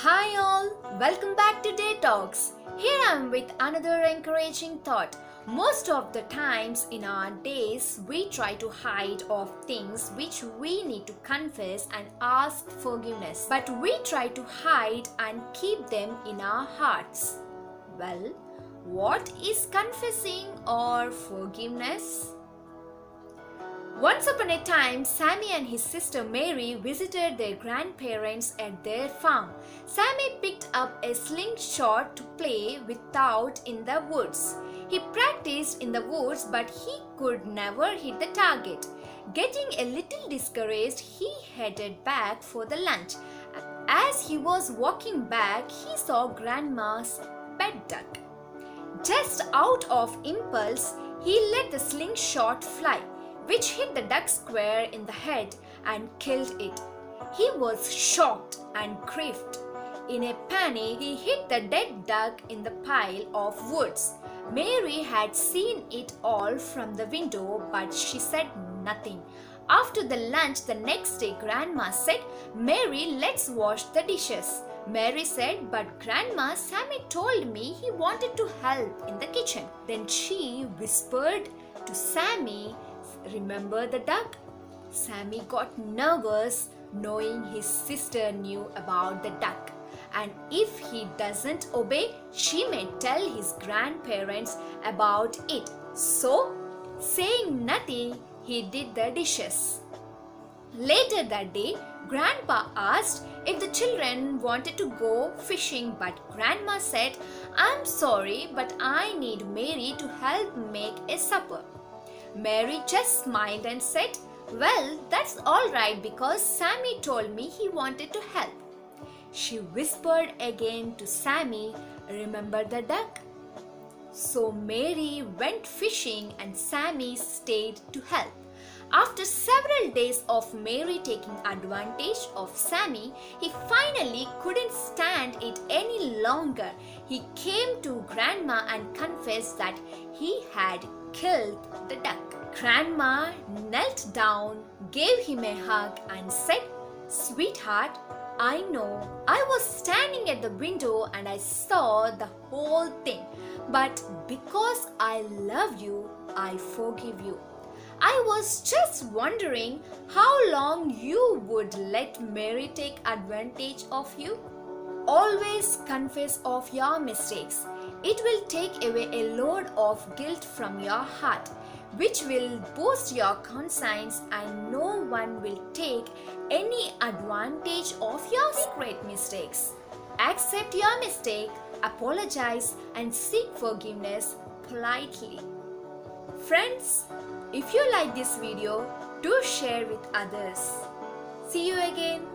Hi all, welcome back to Day Talks. Here I am with another encouraging thought. Most of the times in our days, we try to hide of things which we need to confess and ask forgiveness. But we try to hide and keep them in our hearts. Well, what is confessing or forgiveness? Once upon a time, Sammy and his sister Mary visited their grandparents at their farm. Sammy picked up a slingshot to play without in the woods. He practiced in the woods, but he could never hit the target. Getting a little discouraged, he headed back for the lunch. As he was walking back, he saw Grandma's pet duck. Just out of impulse, he let the slingshot fly, which hit the duck square in the head and killed it. He was shocked and grieved. In a panic, he hit the dead duck in the pile of woods. Mary had seen it all from the window, but she said nothing. After the lunch the next day, Grandma said, "Mary, let's wash the dishes." Mary said, "But Grandma, Sammy told me he wanted to help in the kitchen." Then she whispered to Sammy, "Remember the duck?" Sammy got nervous knowing his sister knew about the duck, and if he doesn't obey, she may tell his grandparents about it. So, saying nothing, he did the dishes. Later that day, Grandpa asked if the children wanted to go fishing, but Grandma said, "I'm sorry, but I need Mary to help make a supper." Mary just smiled and said, "Well, that's all right because Sammy told me he wanted to help." She whispered again to Sammy, "Remember the duck?" So Mary went fishing and Sammy stayed to help. After several days of Mary taking advantage of Sammy, he finally couldn't stand it any longer. He came to Grandma and confessed that he had killed the duck. Grandma knelt down, gave him a hug and said, "Sweetheart, I know I was standing at the window and I saw the whole thing, but because I love you, I forgive you. I was just wondering how long you would let Mary take advantage of you." Always confess of your mistakes. It will take away a load of guilt from your heart, which will boost your conscience, and no one will take any advantage of your secret mistakes. Accept your mistake, apologize, and seek forgiveness politely. Friends, if you like this video, do share with others. See you again.